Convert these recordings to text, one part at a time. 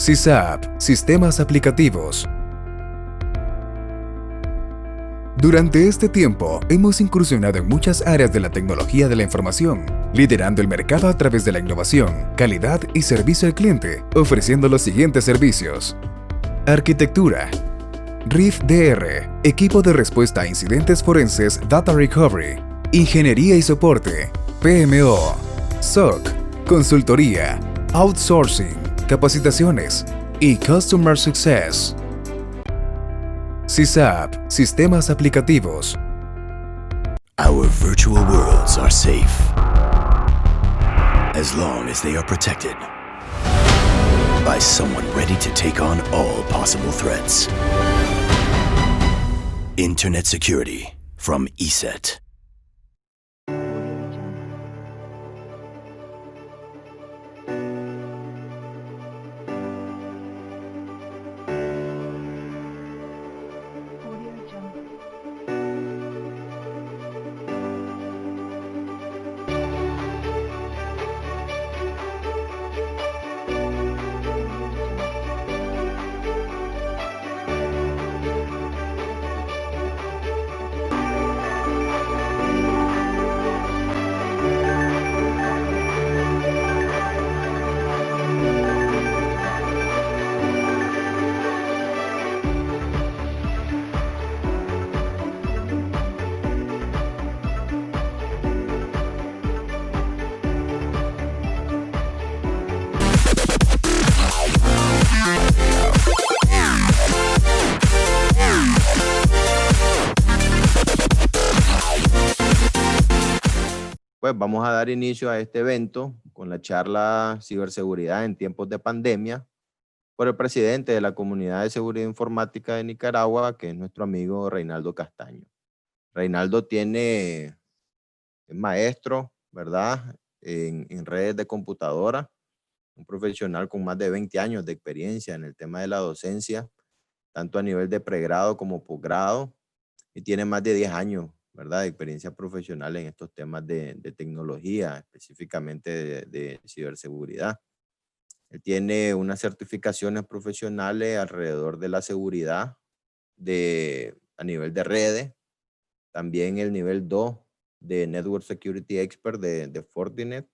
SysApp, Sistemas Aplicativos. Durante este tiempo, hemos incursionado en muchas áreas de la tecnología de la información, liderando el mercado a través de la innovación, calidad y servicio al cliente, ofreciendo los siguientes servicios. Arquitectura. RIF DR, Equipo de Respuesta a Incidentes Forenses Data Recovery. Ingeniería y Soporte. PMO. SOC. Consultoría. Outsourcing. Capacitaciones. Y Customer Success. SysApp, Sistemas Aplicativos. Our virtual worlds are safe as long as they are protected by someone ready to take on all possible threats. Internet security from ESET. Pues vamos a dar inicio a este evento con la charla Ciberseguridad en tiempos de pandemia por el presidente de la Comunidad de Seguridad Informática de Nicaragua, que es nuestro amigo Reinaldo Castaño. Reinaldo es maestro, ¿verdad? En redes de computadora, un profesional con más de 20 años de experiencia en el tema de la docencia, tanto a nivel de pregrado como posgrado, y tiene más de 10 años, ¿verdad?, de experiencia profesional en estos temas de tecnología, específicamente de ciberseguridad. Él tiene unas certificaciones profesionales alrededor de la seguridad a nivel de redes, también el nivel 2 de Network Security Expert de Fortinet,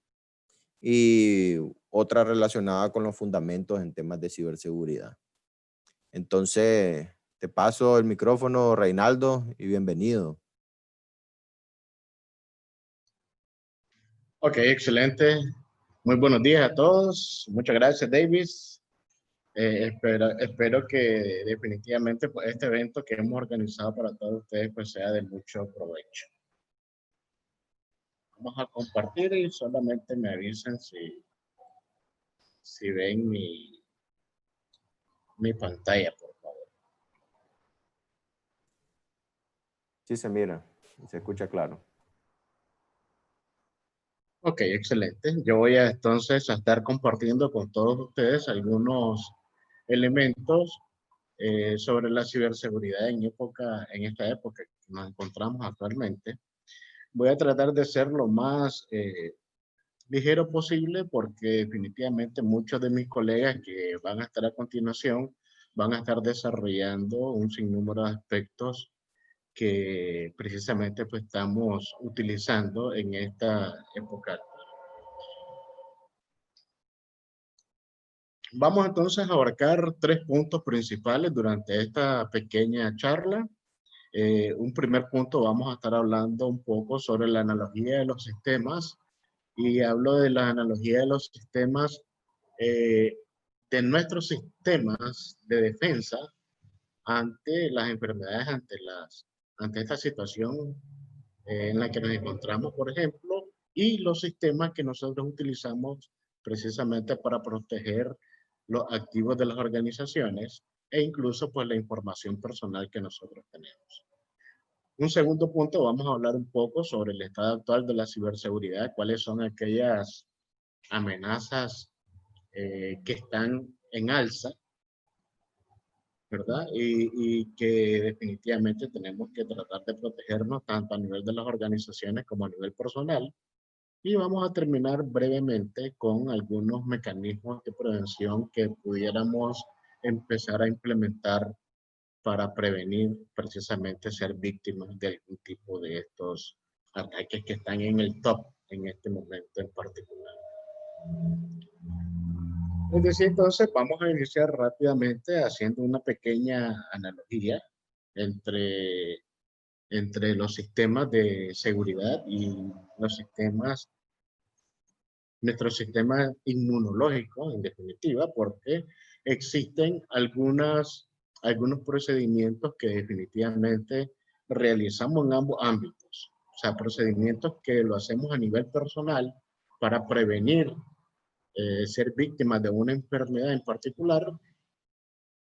y otra relacionada con los fundamentos en temas de ciberseguridad. Entonces, te paso el micrófono, Reinaldo, y bienvenido. Ok, excelente. Muy buenos días a todos. Muchas gracias, Davis. Espero que definitivamente pues, este evento que hemos organizado para todos ustedes pues, sea de mucho provecho. Vamos a compartir y solamente me avisen si ven mi pantalla, por favor. Sí se mira, se escucha claro. Ok, excelente. Yo voy a entonces a estar compartiendo con todos ustedes algunos elementos sobre la ciberseguridad en esta época que nos encontramos actualmente. Voy a tratar de ser lo más ligero posible porque definitivamente muchos de mis colegas que van a estar a continuación van a estar desarrollando un sinnúmero de aspectos que precisamente pues, estamos utilizando en esta época. Vamos entonces a abarcar 3 puntos principales durante esta pequeña charla. Un primer punto, vamos a estar hablando un poco sobre la analogía de los sistemas, y hablo de la analogía de los sistemas de nuestros sistemas de defensa ante las enfermedades, ante esta situación en la que nos encontramos, por ejemplo, y los sistemas que nosotros utilizamos precisamente para proteger los activos de las organizaciones e incluso pues la información personal que nosotros tenemos. Un segundo punto, vamos a hablar un poco sobre el estado actual de la ciberseguridad, cuáles son aquellas amenazas que están en alza, ¿verdad? Y que definitivamente tenemos que tratar de protegernos tanto a nivel de las organizaciones como a nivel personal. Y vamos a terminar brevemente con algunos mecanismos de prevención que pudiéramos empezar a implementar para prevenir precisamente ser víctimas de algún tipo de estos ataques que están en el top en este momento en particular. Es decir, entonces vamos a iniciar rápidamente haciendo una pequeña analogía entre, entre los sistemas de seguridad y los sistemas, nuestro sistema inmunológico, en definitiva, porque existen algunos procedimientos que definitivamente realizamos en ambos ámbitos. O sea, procedimientos que lo hacemos a nivel personal para prevenir ser víctimas de una enfermedad en particular,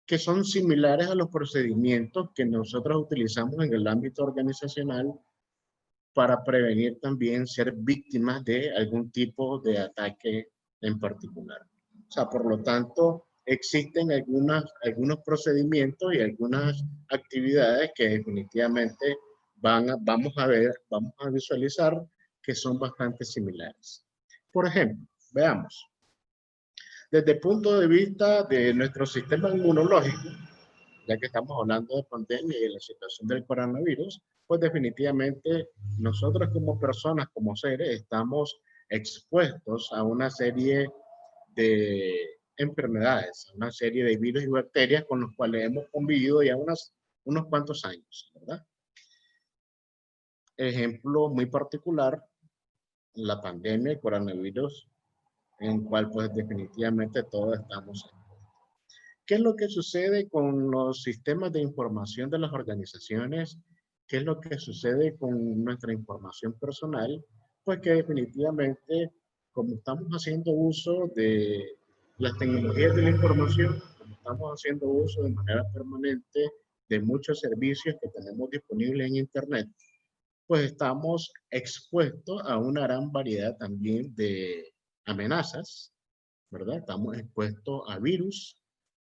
que son similares a los procedimientos que nosotros utilizamos en el ámbito organizacional para prevenir también ser víctimas de algún tipo de ataque en particular. O sea, por lo tanto, existen algunos procedimientos y algunas actividades que definitivamente vamos a visualizar que son bastante similares. Por ejemplo, veamos. Desde el punto de vista de nuestro sistema inmunológico, ya que estamos hablando de pandemia y de la situación del coronavirus, pues definitivamente nosotros como personas, como seres, estamos expuestos a una serie de enfermedades, a una serie de virus y bacterias con los cuales hemos convivido ya unos cuantos años, ¿verdad? Ejemplo muy particular, la pandemia, el coronavirus, en cual pues definitivamente todos estamos. ¿Qué es lo que sucede con los sistemas de información de las organizaciones? ¿Qué es lo que sucede con nuestra información personal? Pues que definitivamente, como estamos haciendo uso de las tecnologías de la información, como estamos haciendo uso de manera permanente de muchos servicios que tenemos disponibles en Internet, pues estamos expuestos a una gran variedad también de amenazas, ¿verdad? Estamos expuestos a virus,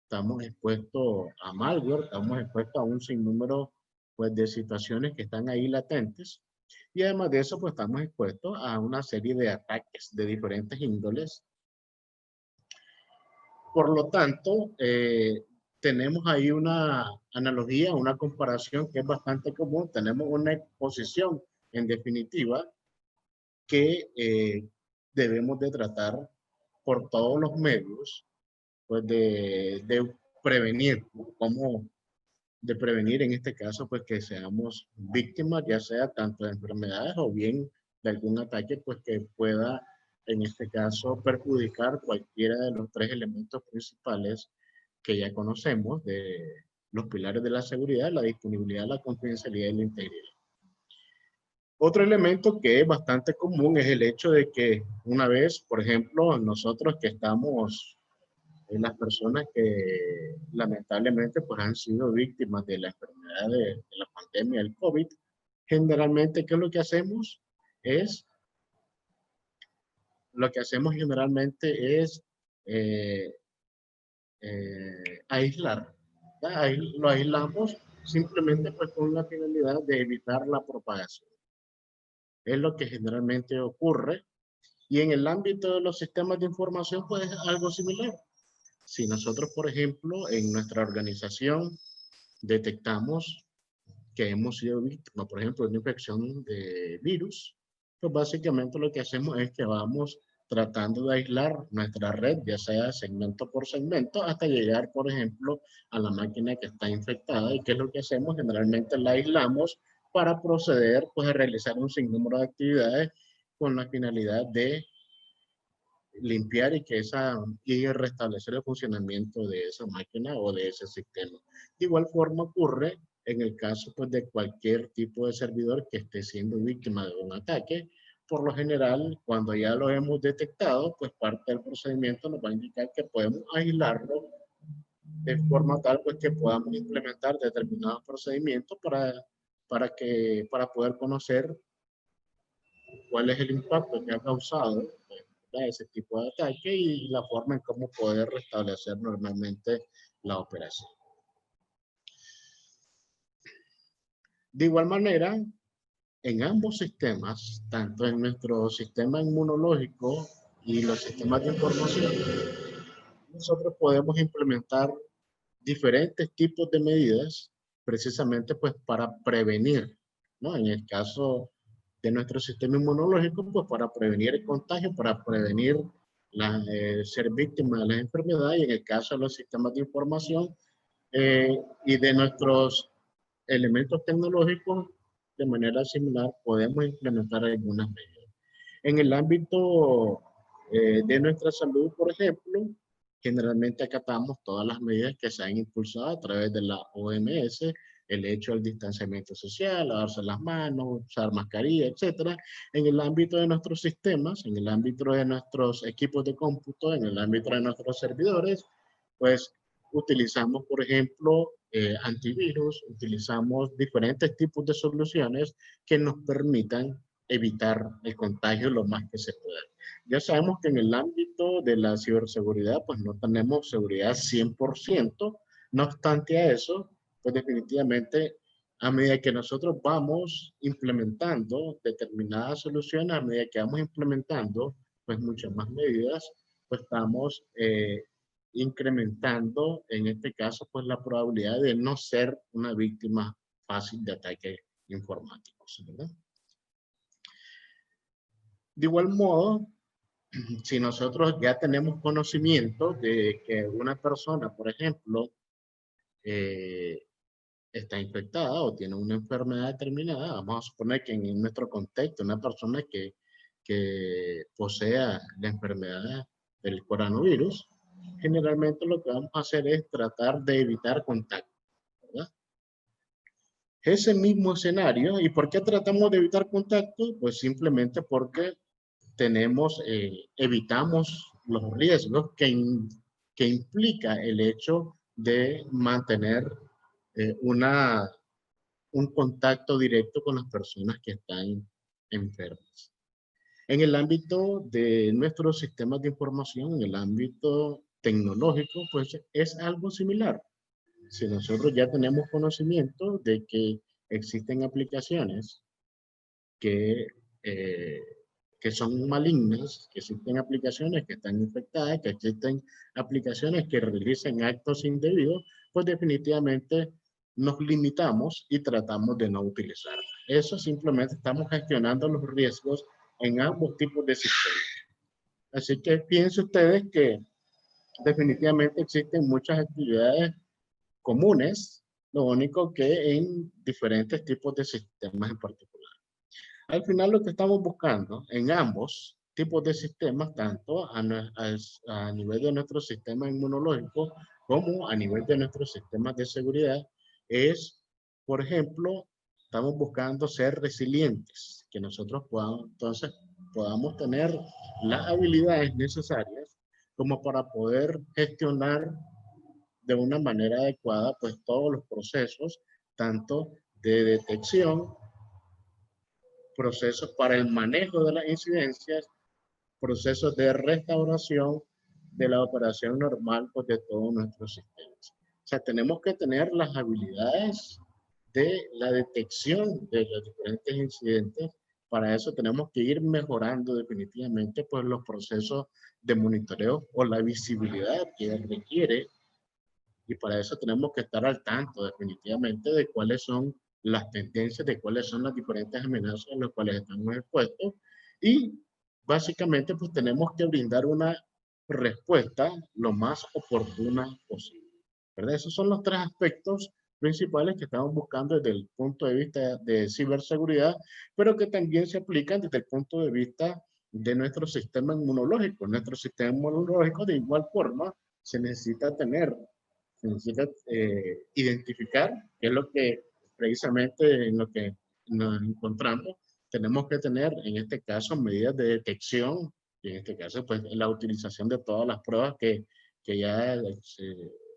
estamos expuestos a malware, estamos expuestos a un sinnúmero pues, de situaciones que están ahí latentes. Y además de eso, pues estamos expuestos a una serie de ataques de diferentes índoles. Por lo tanto, tenemos ahí una analogía, una comparación que es bastante común. Tenemos una exposición, en definitiva, que debemos de tratar por todos los medios, pues de prevenir, ¿no? De prevenir en este caso, pues que seamos víctimas, ya sea tanto de enfermedades o bien de algún ataque, pues que pueda, en este caso, perjudicar cualquiera de los tres elementos principales que ya conocemos, de los pilares de la seguridad, la disponibilidad, la confidencialidad y la integridad. Otro elemento que es bastante común es el hecho de que una vez, por ejemplo, nosotros que estamos las personas que lamentablemente pues han sido víctimas de la enfermedad de la pandemia del COVID, generalmente, ¿qué es lo que hacemos? Lo que hacemos generalmente es aislar. Lo aislamos simplemente pues con la finalidad de evitar la propagación. Es lo que generalmente ocurre. Y en el ámbito de los sistemas de información pues es algo similar. Si nosotros, por ejemplo, en nuestra organización detectamos que hemos sido víctimas, por ejemplo, de una infección de virus, pues básicamente lo que hacemos es que vamos tratando de aislar nuestra red, ya sea segmento por segmento, hasta llegar, por ejemplo, a la máquina que está infectada. ¿Y qué es lo que hacemos? Generalmente la aislamos para proceder pues, a realizar un sinnúmero de actividades con la finalidad de limpiar y restablecer el funcionamiento de esa máquina o de ese sistema. De igual forma ocurre en el caso pues, de cualquier tipo de servidor que esté siendo víctima de un ataque. Por lo general, cuando ya lo hemos detectado, pues parte del procedimiento nos va a indicar que podemos aislarlo de forma tal pues, que podamos implementar determinados procedimientos para poder conocer cuál es el impacto que ha causado ese tipo de ataque y la forma en cómo poder restablecer normalmente la operación. De igual manera, en ambos sistemas, tanto en nuestro sistema inmunológico y los sistemas de información, nosotros podemos implementar diferentes tipos de medidas precisamente pues para prevenir, ¿no? En el caso de nuestro sistema inmunológico, pues para prevenir el contagio, para prevenir ser víctima de las enfermedades, y en el caso de los sistemas de información y de nuestros elementos tecnológicos, de manera similar, podemos implementar algunas medidas. En el ámbito de nuestra salud, por ejemplo, generalmente acatamos todas las medidas que se han impulsado a través de la OMS, el hecho del distanciamiento social, lavarse las manos, usar mascarilla, etc. En el ámbito de nuestros sistemas, en el ámbito de nuestros equipos de cómputo, en el ámbito de nuestros servidores, pues utilizamos, por ejemplo, antivirus, utilizamos diferentes tipos de soluciones que nos permitan evitar el contagio lo más que se pueda. Ya sabemos que en el ámbito de la ciberseguridad, pues no tenemos seguridad 100%, no obstante a eso, pues definitivamente a medida que nosotros vamos implementando determinadas soluciones, a medida que vamos implementando pues muchas más medidas, pues estamos incrementando en este caso pues la probabilidad de no ser una víctima fácil de ataques informáticos, ¿verdad? De igual modo, si nosotros ya tenemos conocimiento de que una persona, por ejemplo, está infectada o tiene una enfermedad determinada, vamos a suponer que en nuestro contexto una persona que posea la enfermedad del coronavirus, generalmente lo que vamos a hacer es tratar de evitar contacto, ¿verdad? Ese mismo escenario, ¿y por qué tratamos de evitar contacto? Pues simplemente porque evitamos los riesgos que implica el hecho de mantener un contacto directo con las personas que están enfermas. En el ámbito de nuestros sistemas de información, en el ámbito tecnológico, pues es algo similar. Si nosotros ya tenemos conocimiento de que existen aplicaciones que son malignas, que existen aplicaciones que están infectadas, que existen aplicaciones que realizan actos indebidos, pues definitivamente nos limitamos y tratamos de no utilizarlas. Eso simplemente estamos gestionando los riesgos en ambos tipos de sistemas. Así que piensen ustedes que definitivamente existen muchas actividades comunes, lo único que en diferentes tipos de sistemas en particular. Al final lo que estamos buscando en ambos tipos de sistemas, tanto a nivel de nuestro sistema inmunológico como a nivel de nuestros sistemas de seguridad, es, por ejemplo, estamos buscando ser resilientes, que nosotros podamos tener las habilidades necesarias como para poder gestionar de una manera adecuada pues todos los procesos, tanto de detección, procesos para el manejo de las incidencias, procesos de restauración de la operación normal pues, de todos nuestros sistemas. O sea, tenemos que tener las habilidades de la detección de los diferentes incidentes. Para eso tenemos que ir mejorando definitivamente pues, los procesos de monitoreo o la visibilidad que requiere. Y para eso tenemos que estar al tanto definitivamente de cuáles son las tendencias, de cuáles son las diferentes amenazas a las cuales estamos expuestos. Y básicamente pues tenemos que brindar una respuesta lo más oportuna posible, ¿verdad? Esos son los tres aspectos principales que estamos buscando desde el punto de vista de ciberseguridad, pero que también se aplican desde el punto de vista de nuestro sistema inmunológico. Nuestro sistema inmunológico de igual forma se necesita identificar qué es lo que precisamente en lo que nos encontramos. Tenemos que tener en este caso medidas de detección y en este caso pues la utilización de todas las pruebas que ya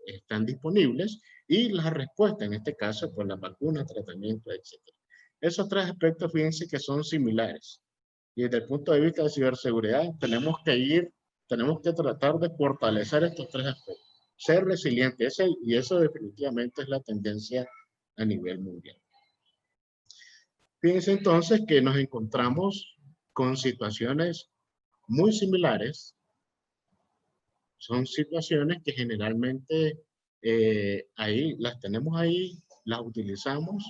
están disponibles y la respuesta en este caso pues la vacuna, tratamiento, etc. Esos tres aspectos fíjense que son similares y desde el punto de vista de ciberseguridad tenemos que tratar de fortalecer estos tres aspectos. Ser resiliente, y eso definitivamente es la tendencia a nivel mundial. Fíjense entonces que nos encontramos con situaciones muy similares. Son situaciones que generalmente ahí las tenemos ahí, las utilizamos.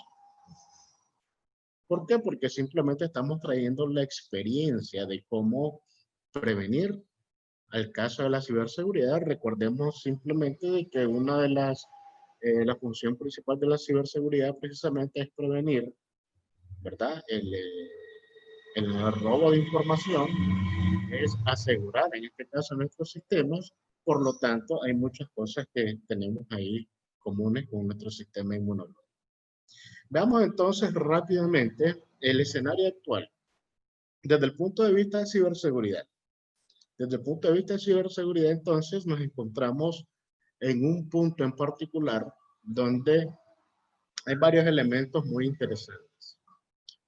¿Por qué? Porque simplemente estamos trayendo la experiencia de cómo prevenir. Al caso de la ciberseguridad, recordemos simplemente de que una de la función principal de la ciberseguridad precisamente es prevenir, ¿verdad? El robo de información, es asegurar, en este caso, nuestros sistemas. Por lo tanto, hay muchas cosas que tenemos ahí comunes con nuestro sistema inmunológico. Veamos entonces rápidamente el escenario actual desde el punto de vista de ciberseguridad. Desde el punto de vista de ciberseguridad, entonces, nos encontramos en un punto en particular donde hay varios elementos muy interesantes.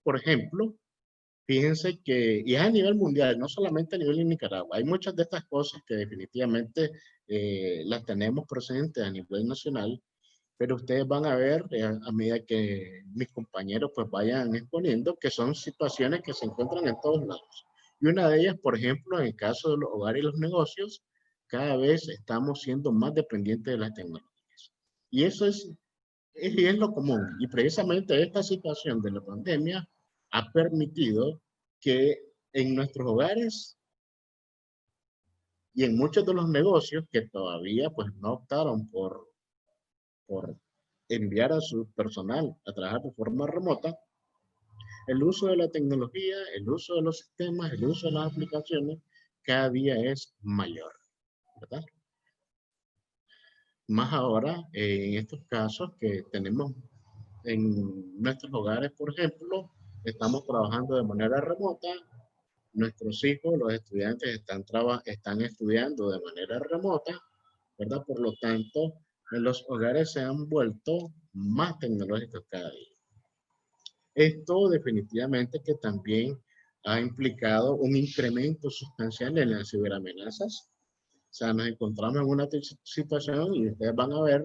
Por ejemplo, fíjense que, y es a nivel mundial, no solamente a nivel de Nicaragua, hay muchas de estas cosas que definitivamente las tenemos presentes a nivel nacional, pero ustedes van a ver a medida que mis compañeros pues vayan exponiendo que son situaciones que se encuentran en todos lados. Y una de ellas, por ejemplo, en el caso de los hogares y los negocios, cada vez estamos siendo más dependientes de las tecnologías. Y eso es lo común. Y precisamente esta situación de la pandemia ha permitido que en nuestros hogares y en muchos de los negocios que todavía pues no optaron por enviar a su personal a trabajar de forma remota, el uso de la tecnología, el uso de los sistemas, el uso de las aplicaciones cada día es mayor, ¿verdad? Más ahora en estos casos que tenemos en nuestros hogares, por ejemplo, estamos trabajando de manera remota, nuestros hijos, los estudiantes están estudiando de manera remota, ¿verdad? Por lo tanto, los hogares se han vuelto más tecnológicos cada día. Esto definitivamente que también ha implicado un incremento sustancial en las ciberamenazas. O sea, nos encontramos en una situación y ustedes van a ver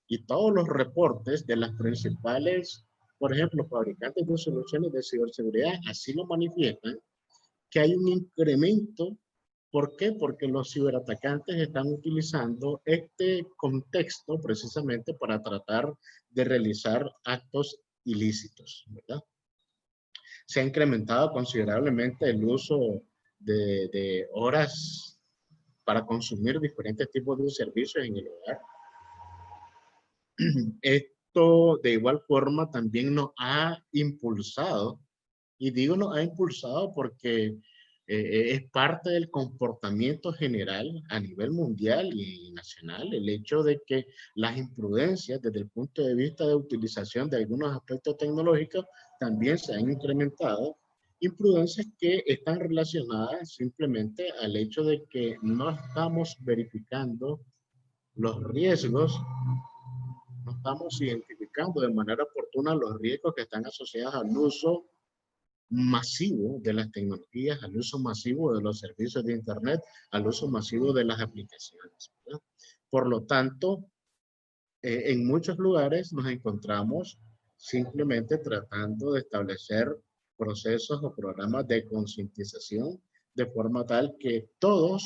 y todos los reportes de las principales, por ejemplo, fabricantes de soluciones de ciberseguridad, así lo manifiestan, que hay un incremento. ¿Por qué? Porque los ciberatacantes están utilizando este contexto precisamente para tratar de realizar actos ilícitos, ¿verdad? Se ha incrementado considerablemente el uso de horas para consumir diferentes tipos de servicios en el hogar. Esto de igual forma también nos ha impulsado, y digo nos ha impulsado porque es parte del comportamiento general a nivel mundial y nacional, el hecho de que las imprudencias desde el punto de vista de utilización de algunos aspectos tecnológicos también se han incrementado, imprudencias que están relacionadas simplemente al hecho de que no estamos verificando los riesgos, no estamos identificando de manera oportuna los riesgos que están asociados al uso masivo de las tecnologías, al uso masivo de los servicios de Internet, al uso masivo de las aplicaciones, ¿verdad? Por lo tanto, en muchos lugares nos encontramos simplemente tratando de establecer procesos o programas de concientización de forma tal que todos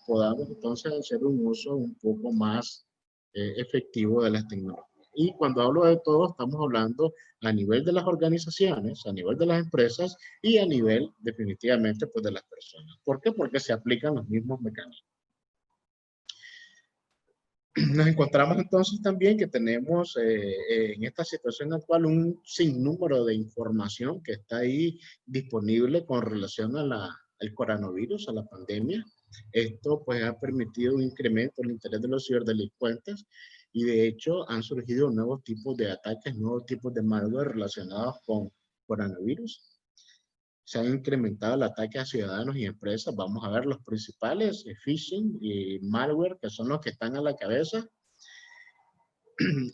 podamos entonces hacer un uso un poco más efectivo de las tecnologías. Y cuando hablo de todo, estamos hablando a nivel de las organizaciones, a nivel de las empresas y a nivel definitivamente pues de las personas. ¿Por qué? Porque se aplican los mismos mecanismos. Nos encontramos entonces también que tenemos en esta situación actual un sinnúmero de información que está ahí disponible con relación al coronavirus, a la pandemia. Esto pues ha permitido un incremento en el interés de los ciberdelincuentes y de hecho han surgido nuevos tipos de ataques, nuevos tipos de malware relacionados con coronavirus. Se han incrementado el ataque a ciudadanos y empresas. Vamos a ver los principales, phishing y malware, que son los que están a la cabeza.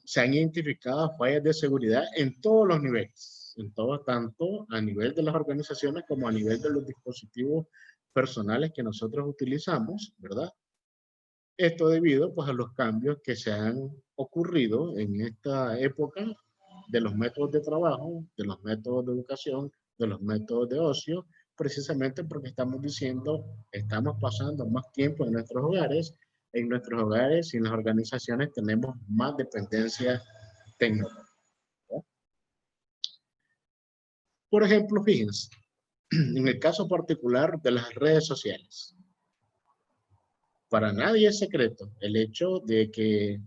Se han identificado fallas de seguridad en todos los niveles, en todo, tanto a nivel de las organizaciones como a nivel de los dispositivos personales que nosotros utilizamos, ¿verdad? Esto debido pues a los cambios que se han ocurrido en esta época de los métodos de trabajo, de los métodos de educación, de los métodos de ocio, precisamente porque estamos diciendo, estamos pasando más tiempo en nuestros hogares y en las organizaciones tenemos más dependencia tecnológica. Por ejemplo, fíjense, en el caso particular de las redes sociales, para nadie es secreto el hecho de que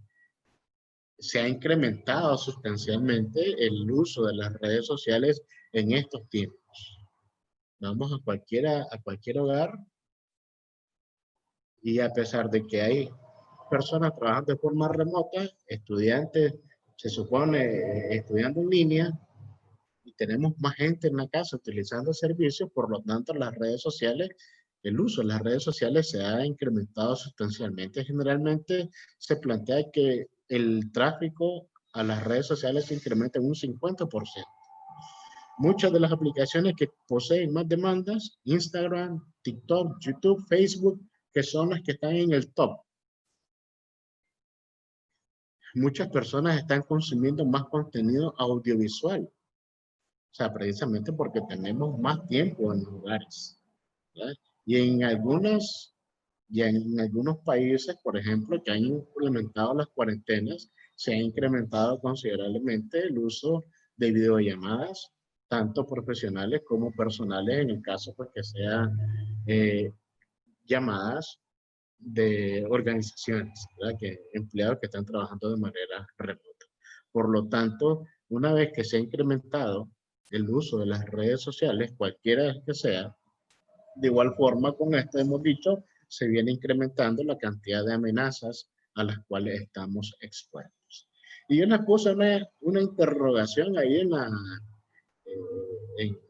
se ha incrementado sustancialmente el uso de las redes sociales en estos tiempos. Vamos a cualquier hogar y a pesar de que hay personas trabajando de forma remota, estudiantes, se supone, estudiando en línea, y tenemos más gente en la casa utilizando servicios, por lo tanto las redes sociales, el uso de las redes sociales se ha incrementado sustancialmente. Generalmente se plantea que el tráfico a las redes sociales se incrementa en un 50%. Muchas de las aplicaciones que poseen más demandas, Instagram, TikTok, YouTube, Facebook, que son las que están en el top. Muchas personas están consumiendo más contenido audiovisual. O sea, precisamente porque tenemos más tiempo en los hogares, ¿verdad? Y en algunos países, por ejemplo, que han implementado las cuarentenas, se ha incrementado considerablemente el uso de videollamadas, tanto profesionales como personales, en el caso pues que sean llamadas de organizaciones, ¿verdad? Empleados que están trabajando de manera remota. Por lo tanto, una vez que se ha incrementado el uso de las redes sociales, cualquiera que sea, de igual forma con esto hemos dicho, se viene incrementando la cantidad de amenazas a las cuales estamos expuestos. Y yo les puse una interrogación ahí en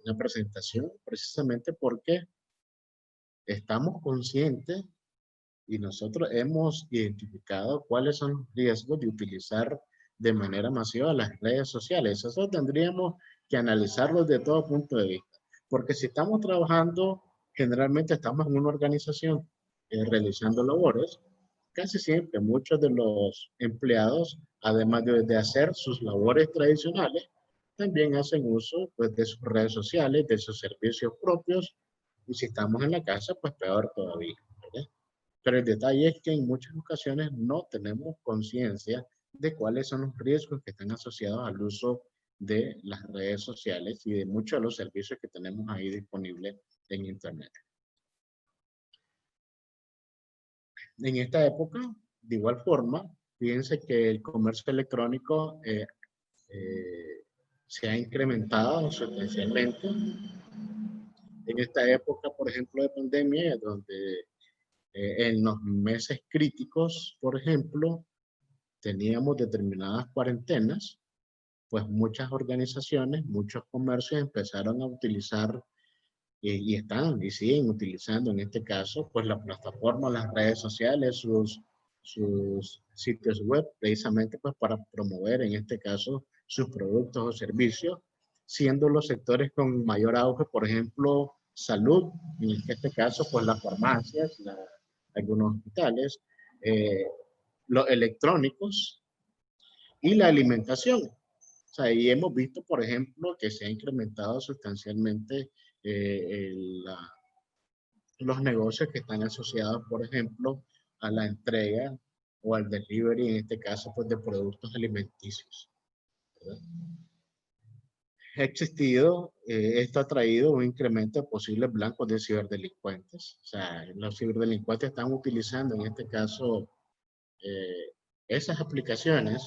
la presentación, precisamente porque estamos conscientes y nosotros hemos identificado cuáles son los riesgos de utilizar de manera masiva las redes sociales. Eso tendríamos que analizarlo desde todo punto de vista. Porque si estamos trabajando, generalmente estamos en una organización realizando labores, casi siempre muchos de los empleados, además de hacer sus labores tradicionales, también hacen uso pues, de sus redes sociales, de sus servicios propios, y si estamos en la casa, pues peor todavía, ¿verdad? Pero el detalle es que en muchas ocasiones no tenemos conciencia de cuáles son los riesgos que están asociados al uso de las redes sociales y de muchos de los servicios que tenemos ahí disponibles en Internet. En esta época, de igual forma, fíjense que el comercio electrónico se ha incrementado sustancialmente. En esta época, por ejemplo, de pandemia, donde en los meses críticos, por ejemplo, teníamos determinadas cuarentenas, pues muchas organizaciones, muchos comercios empezaron a utilizar y están y siguen utilizando en este caso, pues la plataforma, las redes sociales, sus sitios web, precisamente pues para promover en este caso sus productos o servicios, siendo los sectores con mayor auge, por ejemplo, salud, en este caso pues las farmacias, algunos hospitales, los electrónicos y la alimentación. O sea, y hemos visto, por ejemplo, que se ha incrementado sustancialmente los negocios que están asociados, por ejemplo, a la entrega o al delivery, en este caso, pues de productos alimenticios, ¿verdad? Ha existido, esto ha traído un incremento de posibles blancos de ciberdelincuentes. O sea, los ciberdelincuentes están utilizando, en este caso, esas aplicaciones,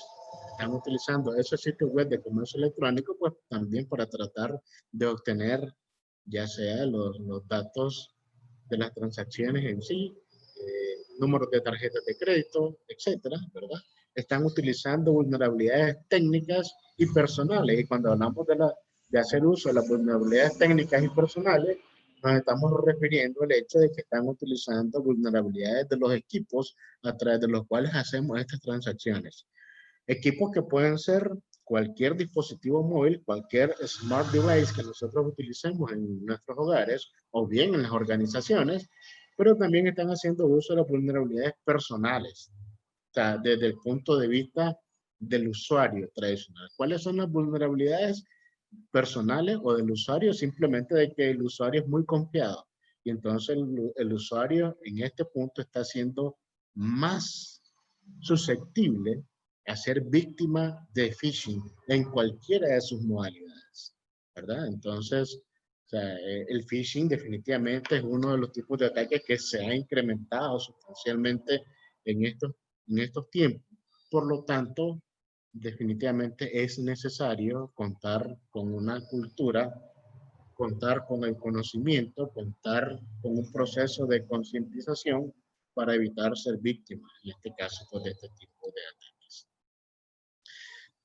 están utilizando esos sitios web de comercio electrónico, pues también para tratar de obtener ya sea los datos de las transacciones en sí, números de tarjetas de crédito, etcétera, ¿verdad? Están utilizando vulnerabilidades técnicas y personales. Y cuando hablamos de hacer uso de las vulnerabilidades técnicas y personales, nos estamos refiriendo al hecho de que están utilizando vulnerabilidades de los equipos a través de los cuales hacemos estas transacciones. Equipos que pueden ser cualquier dispositivo móvil, cualquier smart device que nosotros utilicemos en nuestros hogares o bien en las organizaciones, pero también están haciendo uso de las vulnerabilidades personales. O sea, desde el punto de vista del usuario tradicional. ¿Cuáles son las vulnerabilidades personales o del usuario? Simplemente de que el usuario es muy confiado y entonces el usuario en este punto está siendo más susceptible a ser víctima de phishing en cualquiera de sus modalidades, ¿verdad? Entonces, o sea, el phishing definitivamente es uno de los tipos de ataques que se ha incrementado sustancialmente en estos tiempos. Por lo tanto, definitivamente es necesario contar con una cultura, contar con el conocimiento, contar con un proceso de concientización para evitar ser víctima, en este caso, pues, de este tipo de ataques.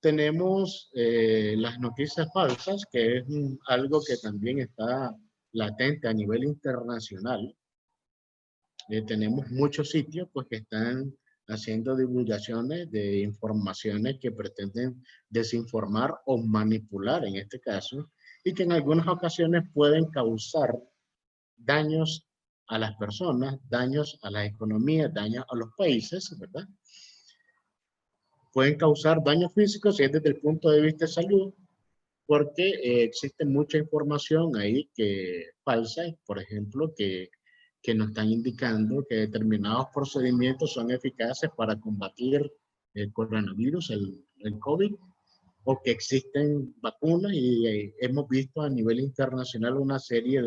Tenemos las noticias falsas, que es algo que también está latente a nivel internacional. Tenemos muchos sitios pues, que están haciendo divulgaciones de informaciones que pretenden desinformar o manipular en este caso, y que en algunas ocasiones pueden causar daños a las personas, daños a las economías, daños a los países, ¿verdad? Pueden causar daños físicos si es desde el punto de vista de salud, porque existe mucha información ahí que falsa, por ejemplo, que nos están indicando que determinados procedimientos son eficaces para combatir el coronavirus, el COVID, o que existen vacunas y hemos visto a nivel internacional una serie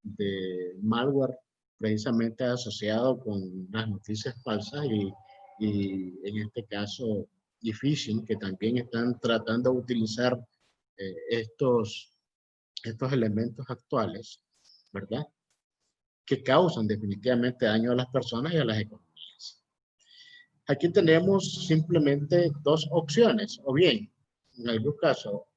de malware precisamente asociado con las noticias falsas y en este caso y phishing, que también están tratando de utilizar estos elementos actuales, ¿verdad? Que causan definitivamente daño a las personas y a las economías. Aquí tenemos simplemente dos opciones, o bien, en algún caso,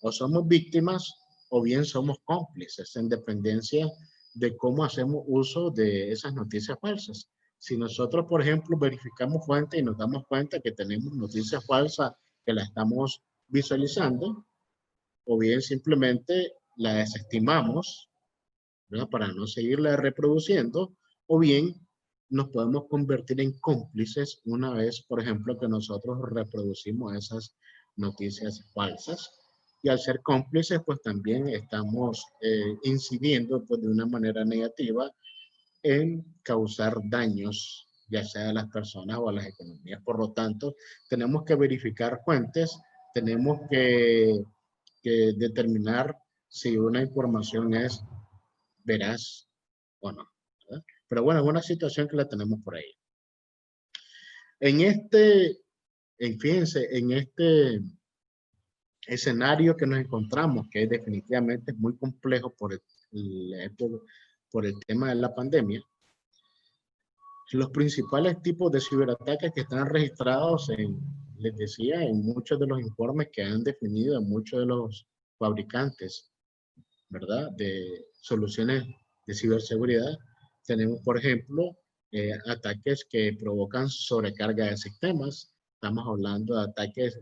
o somos víctimas o bien somos cómplices, en dependencia de cómo hacemos uso de esas noticias falsas. Si nosotros, por ejemplo, verificamos fuentes y nos damos cuenta que tenemos noticias falsas que la estamos visualizando, o bien simplemente la desestimamos, ¿verdad? Para no seguirla reproduciendo, o bien nos podemos convertir en cómplices una vez, por ejemplo, que nosotros reproducimos esas noticias falsas. Y al ser cómplices, pues también estamos incidiendo pues, de una manera negativa en causar daños, ya sea a las personas o a las economías. Por lo tanto, tenemos que verificar fuentes, tenemos que determinar si una información es veraz o no, ¿verdad? Pero bueno, es una situación que la tenemos por ahí. Fíjense, en este escenario que nos encontramos, que definitivamente es muy complejo por el tema de la pandemia, los principales tipos de ciberataques que están registrados les decía, en muchos de los informes que han definido en muchos de los fabricantes, ¿verdad? De soluciones de ciberseguridad. Tenemos, por ejemplo, ataques que provocan sobrecarga de sistemas. Estamos hablando de ataques,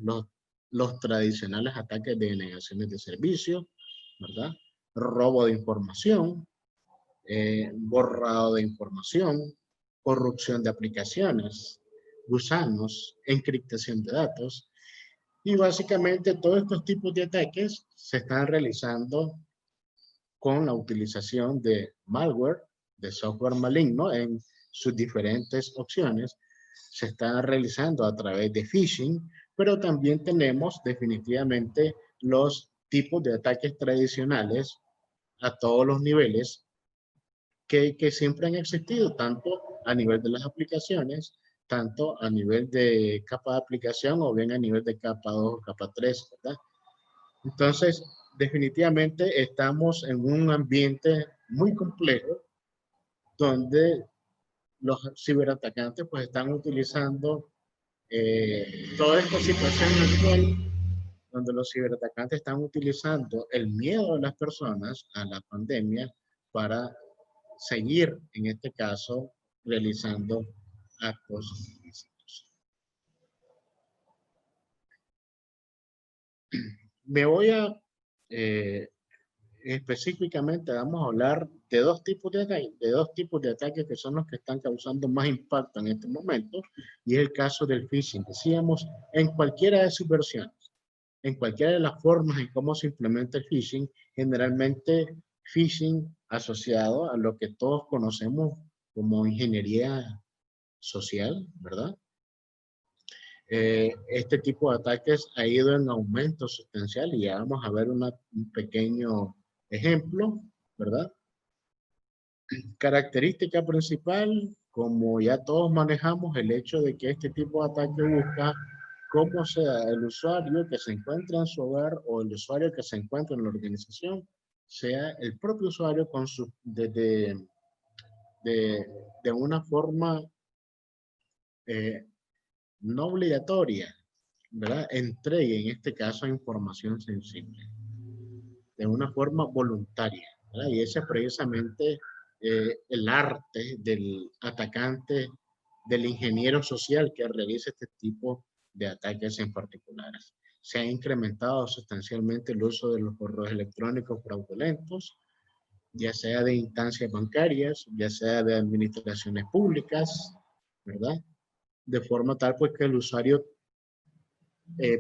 los tradicionales ataques de denegaciones de servicio, ¿verdad? Robo de información, borrado de información, corrupción de aplicaciones, gusanos, encriptación de datos. Y básicamente todos estos tipos de ataques se están realizando con la utilización de malware, de software maligno en sus diferentes opciones. Se están realizando a través de phishing, pero también tenemos definitivamente los tipos de ataques tradicionales a todos los niveles que siempre han existido, tanto a nivel de las aplicaciones, tanto a nivel de capa de aplicación o bien a nivel de capa 2 o capa 3, ¿verdad? Entonces, definitivamente estamos en un ambiente muy complejo donde los ciberatacantes pues están utilizando toda esta situación actual, donde los ciberatacantes están utilizando el miedo de las personas a la pandemia para seguir, en este caso, realizando actos ilícitos. Me voy a específicamente vamos a hablar de dos tipos de ataques que son los que están causando más impacto en este momento, y es el caso del phishing. Decíamos, en cualquiera de sus versiones, en cualquiera de las formas en cómo se implementa el phishing, generalmente phishing asociado a lo que todos conocemos como ingeniería social, ¿verdad? Este tipo de ataques ha ido en aumento sustancial y ya vamos a ver un pequeño ejemplo, ¿verdad? Característica principal, como ya todos manejamos, el hecho de que este tipo de ataque busca cómo sea el usuario que se encuentra en su hogar o el usuario que se encuentra en la organización, sea el propio usuario con su, de una forma no obligatoria, ¿verdad? Entregue, en este caso, información sensible, de una forma voluntaria, ¿verdad? Y ese es precisamente el arte del atacante, del ingeniero social que realiza este tipo de ataques en particulares. Se ha incrementado sustancialmente el uso de los correos electrónicos fraudulentos, ya sea de instancias bancarias, ya sea de administraciones públicas, ¿verdad? De forma tal pues que el usuario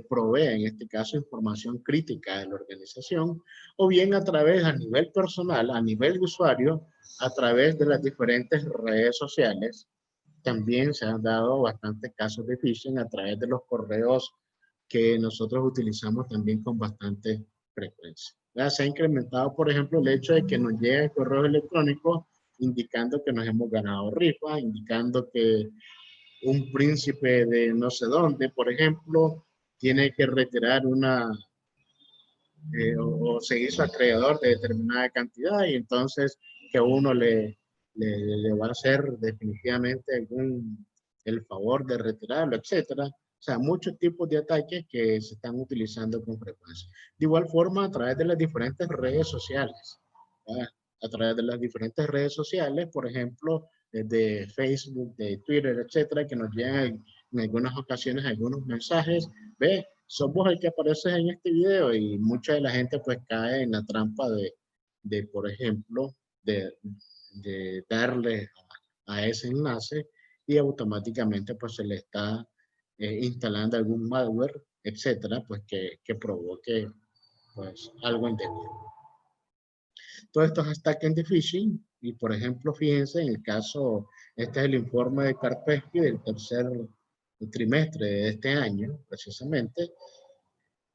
provee, en este caso, información crítica de la organización, o bien a través, a nivel personal, a nivel de usuario, a través de las diferentes redes sociales. También se han dado bastantes casos de phishing a través de los correos que nosotros utilizamos también con bastante frecuencia. Ya se ha incrementado, por ejemplo, el hecho de que nos lleguen correos electrónicos indicando que nos hemos ganado rifa, indicando que un príncipe de no sé dónde, por ejemplo, tiene que retirar una o se hizo acreedor de determinada cantidad y entonces que uno le va a hacer definitivamente el favor de retirarlo, etcétera. O sea, muchos tipos de ataques que se están utilizando con frecuencia. De igual forma, a través de las diferentes redes sociales. ¿Verdad? A través de las diferentes redes sociales, por ejemplo, de Facebook, de Twitter, etcétera, que nos llegan en algunas ocasiones algunos mensajes. Ve, sos vos el que apareces en este video, y mucha de la gente pues cae en la trampa por ejemplo, de darle a ese enlace y automáticamente pues se le está instalando algún malware, etcétera, pues que provoque pues algo indebido. Todos estos ataques de phishing, y por ejemplo, fíjense en el caso, este es el informe de Kaspersky del tercer trimestre de este año, precisamente,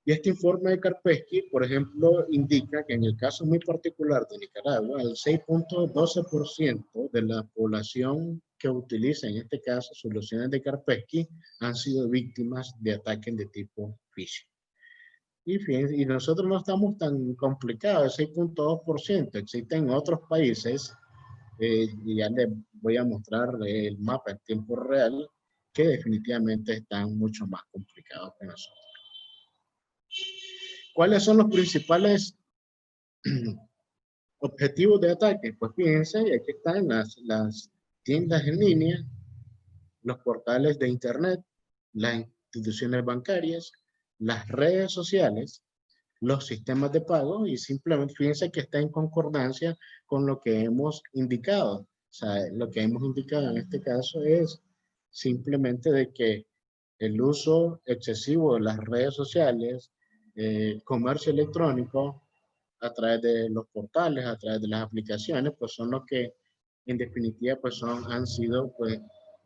y este informe de Kaspersky, por ejemplo, indica que en el caso muy particular de Nicaragua, el 6.12% de la población que utiliza, en este caso, soluciones de Kaspersky, han sido víctimas de ataques de tipo phishing. Y fíjense, y nosotros no estamos tan complicados, 6.2%. Existen otros países, y ya les voy a mostrar el mapa en tiempo real, que definitivamente están mucho más complicados que nosotros. ¿Cuáles son los principales objetivos de ataque? Pues fíjense, aquí están las tiendas en línea, los portales de internet, las instituciones bancarias, las redes sociales, los sistemas de pago, y simplemente fíjense que está en concordancia con lo que hemos indicado. O sea, lo que hemos indicado en este caso es simplemente de que el uso excesivo de las redes sociales, comercio electrónico, a través de los portales, a través de las aplicaciones, pues son los que en definitiva pues han sido pues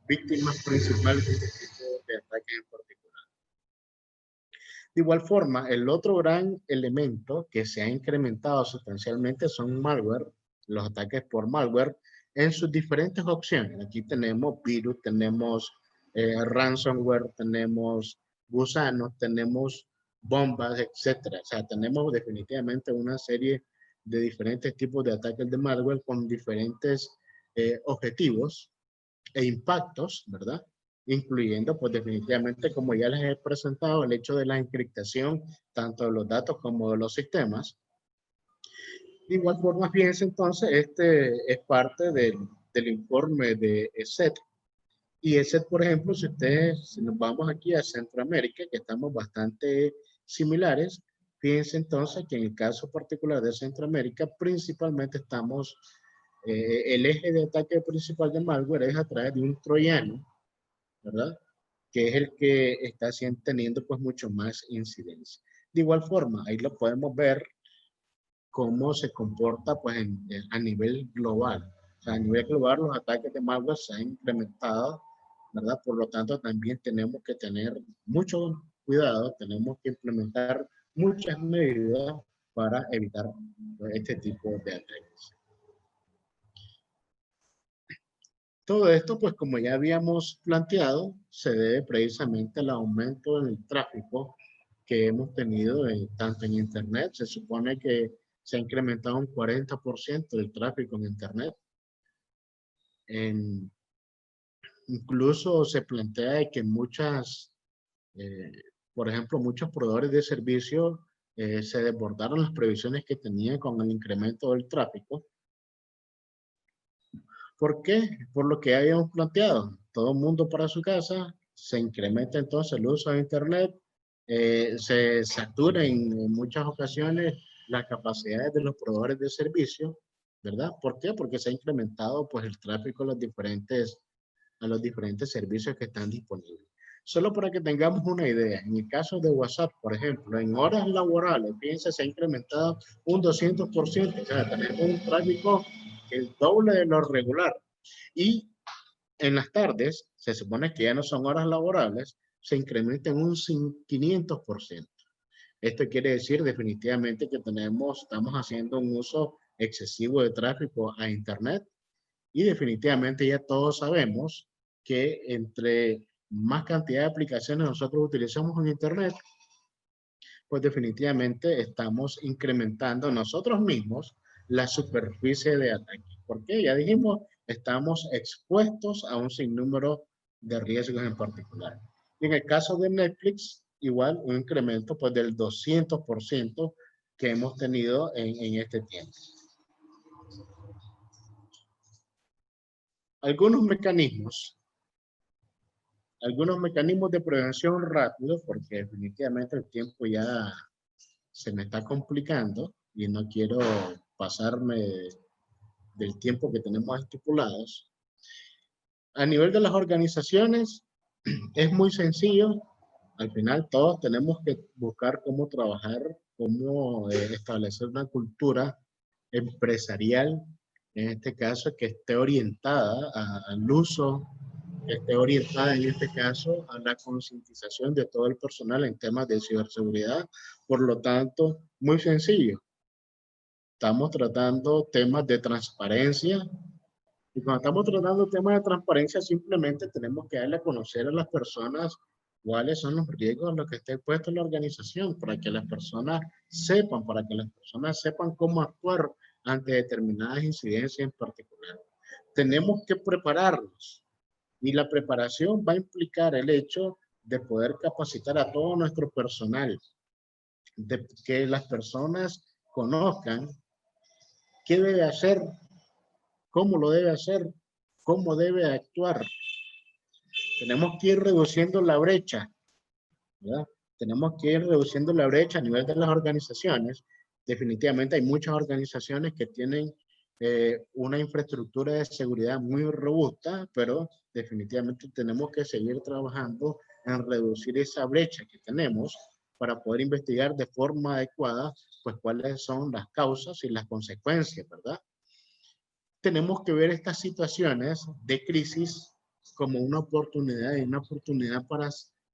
víctimas principales de este tipo de ataques en particular. De igual forma, el otro gran elemento que se ha incrementado sustancialmente son malware, los ataques por malware en sus diferentes opciones. Aquí tenemos virus, tenemos ransomware, tenemos gusanos, tenemos bombas, etcétera. O sea, tenemos definitivamente una serie de diferentes tipos de ataques de malware con diferentes objetivos e impactos, ¿verdad? Incluyendo, pues definitivamente, como ya les he presentado, el hecho de la encriptación, tanto de los datos como de los sistemas. De igual forma, fíjense entonces, este es parte del informe de ESET. Y ESET, por ejemplo, si nos vamos aquí a Centroamérica, que estamos bastante similares, Fíjense entonces que en el caso particular de Centroamérica, principalmente estamos, el eje de ataque principal de malware es a través de un troyano, ¿verdad? Que es el que está teniendo pues mucho más incidencia. De igual forma, ahí lo podemos ver cómo se comporta pues a nivel global. O sea, a nivel global los ataques de malware se han incrementado, ¿verdad? Por lo tanto, también tenemos que tener mucho cuidado, tenemos que implementar muchas medidas para evitar este tipo de ataques. Todo esto, pues como ya habíamos planteado, se debe precisamente al aumento del tráfico que hemos tenido tanto en Internet. Se supone que se ha incrementado un 40% del tráfico en Internet. Incluso se plantea de que por ejemplo, muchos proveedores de servicios se desbordaron las previsiones que tenían con el incremento del tráfico. ¿Por qué? Por lo que habíamos planteado. Todo el mundo para su casa, se incrementa entonces el uso de Internet, se satura en muchas ocasiones las capacidades de los proveedores de servicio, ¿verdad? ¿Por qué? Porque se ha incrementado pues el tráfico a los diferentes servicios que están disponibles. Solo para que tengamos una idea, en el caso de WhatsApp, por ejemplo, en horas laborales, fíjense, se ha incrementado un 200%, o sea, tenemos un tráfico el doble de lo regular. Y en las tardes, se supone que ya no son horas laborables, se incrementa en un 500%. Esto quiere decir definitivamente que estamos haciendo un uso excesivo de tráfico a Internet y definitivamente ya todos sabemos que entre más cantidad de aplicaciones nosotros utilizamos en Internet, pues definitivamente estamos incrementando nosotros mismos la superficie de ataque. Porque ya dijimos, estamos expuestos a un sinnúmero de riesgos en particular. Y en el caso de Netflix, igual un incremento pues del 200% que hemos tenido en este tiempo. Algunos mecanismos de prevención rápidos, porque definitivamente el tiempo ya se me está complicando y no quiero pasarme del tiempo que tenemos estipulados. A nivel de las organizaciones, es muy sencillo. Al final todos tenemos que buscar cómo trabajar, cómo establecer una cultura empresarial, en este caso, que esté orientada al uso, que esté orientada en este caso a la concientización de todo el personal en temas de ciberseguridad. Por lo tanto, muy sencillo. Estamos tratando temas de transparencia. Y cuando estamos tratando temas de transparencia, simplemente tenemos que darle a conocer a las personas cuáles son los riesgos a los que está expuesta la organización, para que las personas sepan cómo actuar ante determinadas incidencias en particular. Tenemos que prepararnos. Y la preparación va a implicar el hecho de poder capacitar a todo nuestro personal, de que las personas conozcan qué debe hacer, cómo lo debe hacer, cómo debe actuar. Tenemos que ir reduciendo la brecha, ¿verdad? Tenemos que ir reduciendo la brecha a nivel de las organizaciones. Definitivamente hay muchas organizaciones que tienen una infraestructura de seguridad muy robusta, pero definitivamente tenemos que seguir trabajando en reducir esa brecha que tenemos para poder investigar de forma adecuada, pues cuáles son las causas y las consecuencias, ¿verdad? Tenemos que ver estas situaciones de crisis como una oportunidad, y una oportunidad para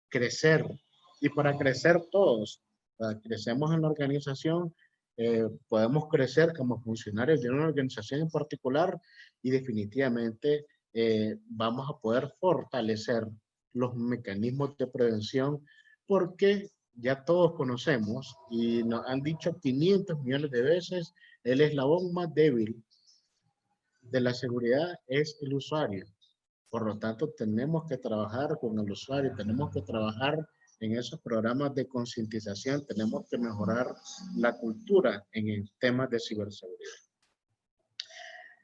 crecer, y para crecer todos. Crecemos en la organización, podemos crecer como funcionarios de una organización en particular, y definitivamente vamos a poder fortalecer los mecanismos de prevención, porque ya todos conocemos y nos han dicho 500 millones de veces, el eslabón más débil de la seguridad es el usuario. Por lo tanto, tenemos que trabajar con el usuario, tenemos que trabajar en esos programas de concientización, tenemos que mejorar la cultura en el tema de ciberseguridad.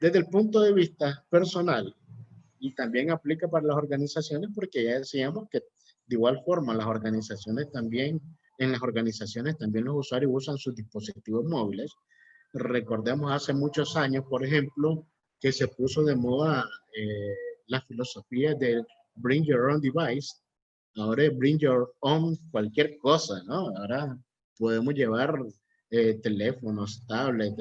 Desde el punto de vista personal, y también aplica para las organizaciones, porque ya decíamos que de igual forma las organizaciones también en las organizaciones también los usuarios usan sus dispositivos móviles. Recordemos hace muchos años, por ejemplo, que se puso de moda la filosofía de bring your own device. Ahora es bring your own cualquier cosa, ¿no? Ahora podemos llevar teléfonos, tablets,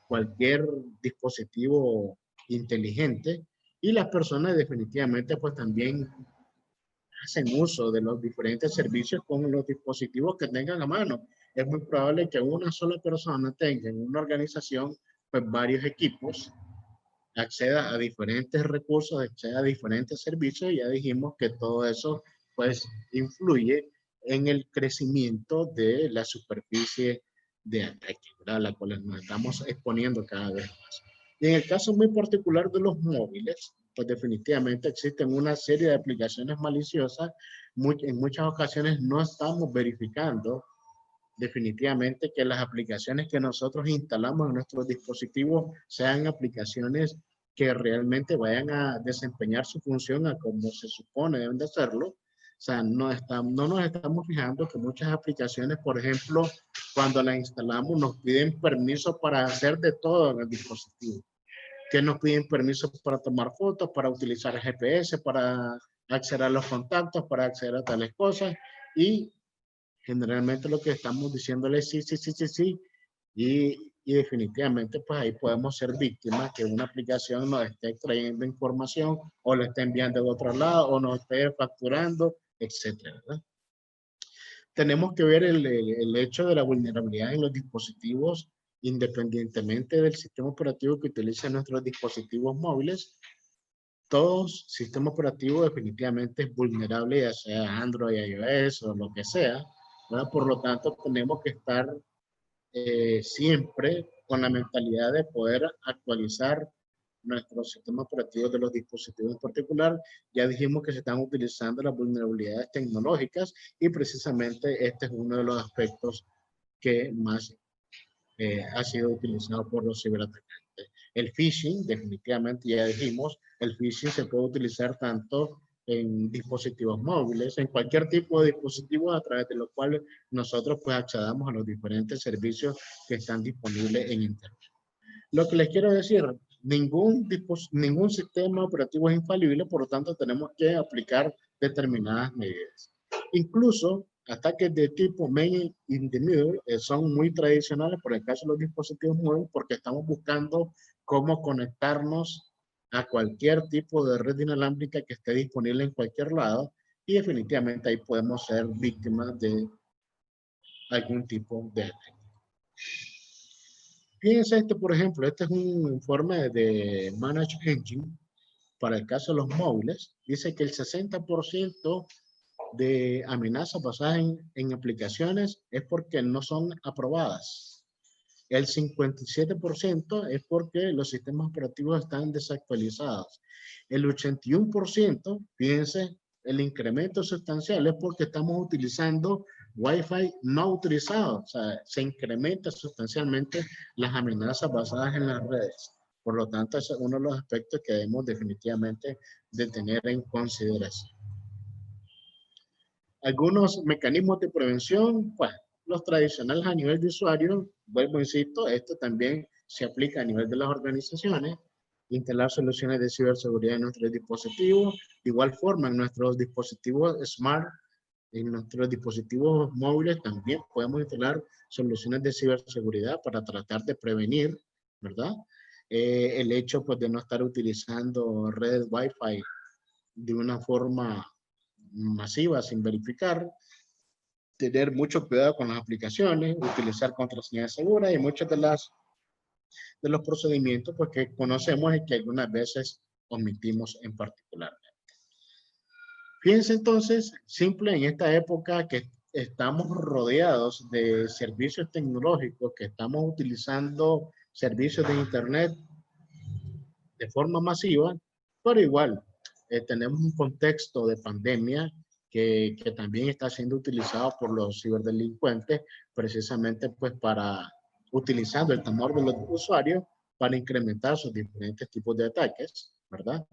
cualquier dispositivo inteligente, y las personas definitivamente pues también hacen uso de los diferentes servicios con los dispositivos que tengan a mano. Es muy probable que una sola persona tenga en una organización pues varios equipos, acceda a diferentes recursos, acceda a diferentes servicios, y ya dijimos que todo eso pues influye en el crecimiento de la superficie de ataque, ¿verdad? A la cual nos estamos exponiendo cada vez más. Y en el caso muy particular de los móviles, pues definitivamente existen una serie de aplicaciones maliciosas. En muchas ocasiones no estamos verificando definitivamente que las aplicaciones que nosotros instalamos en nuestros dispositivos sean aplicaciones que realmente vayan a desempeñar su función a como se supone deben de hacerlo. O sea, no nos estamos fijando que muchas aplicaciones, por ejemplo, cuando las instalamos nos piden permiso para hacer de todo en el dispositivo. Que nos piden permiso para tomar fotos, para utilizar el GPS, para acceder a los contactos, para acceder a tales cosas, y generalmente lo que estamos diciéndole es sí, sí, sí, sí, sí, y definitivamente pues ahí podemos ser víctimas que una aplicación nos esté extrayendo información o lo esté enviando de otro lado o nos esté facturando, etcétera, ¿verdad? Tenemos que ver el hecho de la vulnerabilidad en los dispositivos independientemente del sistema operativo que utilicen nuestros dispositivos móviles. Todo sistema operativo definitivamente es vulnerable, ya sea Android, iOS o lo que sea, ¿verdad? Por lo tanto, tenemos que estar siempre con la mentalidad de poder actualizar nuestros sistemas operativos de los dispositivos en particular. Ya dijimos que se están utilizando las vulnerabilidades tecnológicas y precisamente este es uno de los aspectos que más ha sido utilizado por los ciberatacantes. El phishing, definitivamente ya dijimos, el phishing se puede utilizar tanto en dispositivos móviles, en cualquier tipo de dispositivo a través de los cuales nosotros pues accedamos a los diferentes servicios que están disponibles en Internet. Lo que les quiero decir, ningún sistema operativo es infalible, por lo tanto tenemos que aplicar determinadas medidas. Incluso ataques de tipo man in the middle son muy tradicionales por el caso de los dispositivos móviles porque estamos buscando cómo conectarnos a cualquier tipo de red inalámbrica que esté disponible en cualquier lado, y definitivamente ahí podemos ser víctimas de algún tipo de ataque. Fíjense por ejemplo, este es un informe de Manage Engine para el caso de los móviles. Dice que el 60% de amenazas basadas en aplicaciones es porque no son aprobadas. El 57% es porque los sistemas operativos están desactualizados. El 81%, fíjense, el incremento sustancial es porque estamos utilizando Wi-Fi no autorizado. O sea, se incrementa sustancialmente las amenazas basadas en las redes. Por lo tanto, ese es uno de los aspectos que debemos definitivamente de tener en consideración. Algunos mecanismos de prevención, pues, los tradicionales a nivel de usuario, vuelvo, insisto, esto también se aplica a nivel de las organizaciones, instalar soluciones de ciberseguridad en nuestros dispositivos, de igual forma en nuestros dispositivos smart, en nuestros dispositivos móviles también podemos instalar soluciones de ciberseguridad para tratar de prevenir, ¿verdad? El hecho pues, de no estar utilizando redes Wi-Fi de una forma masiva sin verificar, tener mucho cuidado con las aplicaciones, utilizar contraseñas seguras y muchos de los procedimientos pues, que conocemos y que algunas veces omitimos en particular. Fíjense entonces, simple en esta época que estamos rodeados de servicios tecnológicos, que estamos utilizando servicios de Internet de forma masiva, pero igual tenemos un contexto de pandemia que también está siendo utilizado por los ciberdelincuentes precisamente pues para utilizando el temor de los usuarios para incrementar sus diferentes tipos de ataques, ¿verdad?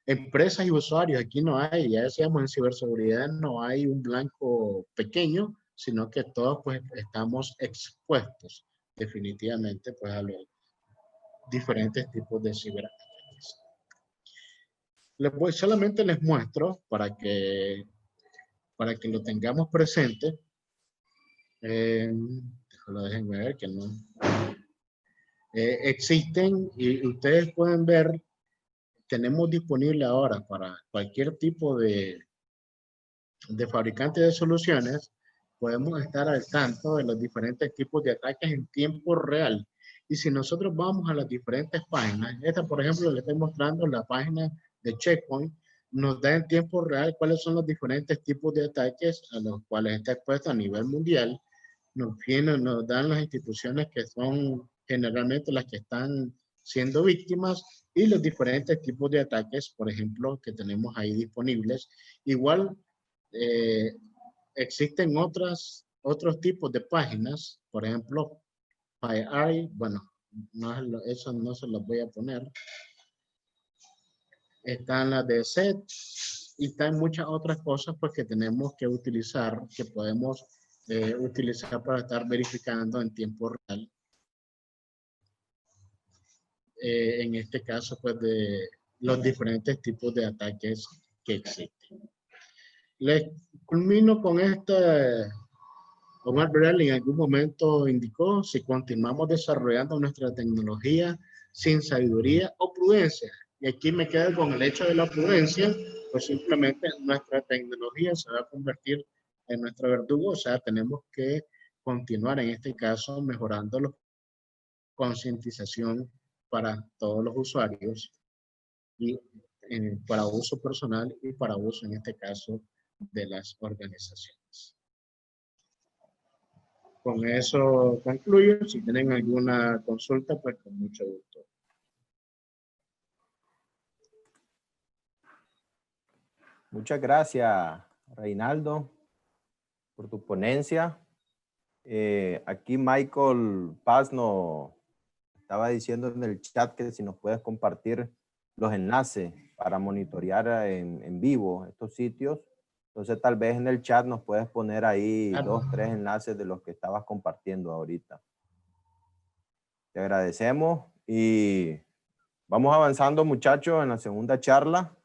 Empresas y usuarios, aquí no hay, ya decíamos en ciberseguridad no hay un blanco pequeño, sino que todos pues estamos expuestos definitivamente pues a los diferentes tipos de ciberataques. Solamente les muestro para que lo tengamos presente. Déjenme ver que no. Existen, y ustedes pueden ver, tenemos disponible ahora para cualquier tipo de fabricante de soluciones, podemos estar al tanto de los diferentes tipos de ataques en tiempo real. Y si nosotros vamos a las diferentes páginas, esta por ejemplo le estoy mostrando la página de Checkpoint, nos da en tiempo real cuáles son los diferentes tipos de ataques a los cuales está expuesto a nivel mundial. Nos dan las instituciones que son generalmente las que están siendo víctimas y los diferentes tipos de ataques, por ejemplo, que tenemos ahí disponibles. Igual, existen otros tipos de páginas, por ejemplo, FireEye, bueno, eso no se los voy a poner. Están las de SET y están muchas otras cosas pues, que tenemos que utilizar, que podemos utilizar para estar verificando en tiempo real. En este caso, pues, de los diferentes tipos de ataques que existen. Les culmino con Omar Burrell en algún momento indicó: si continuamos desarrollando nuestra tecnología sin sabiduría o prudencia. Y aquí me quedo con el hecho de la prudencia, pues simplemente nuestra tecnología se va a convertir en nuestro verdugo. O sea, tenemos que continuar en este caso mejorando la concientización para todos los usuarios y para uso personal y para uso en este caso de las organizaciones. Con eso concluyo. Si tienen alguna consulta, pues con mucho gusto. Muchas gracias, Reinaldo, por tu ponencia. Aquí Michael Paz nos estaba diciendo en el chat que si nos puedes compartir los enlaces para monitorear en vivo estos sitios. Entonces tal vez en el chat nos puedes poner ahí 2, 3 enlaces de los que estabas compartiendo ahorita. Te agradecemos y vamos avanzando, muchachos, en la segunda charla.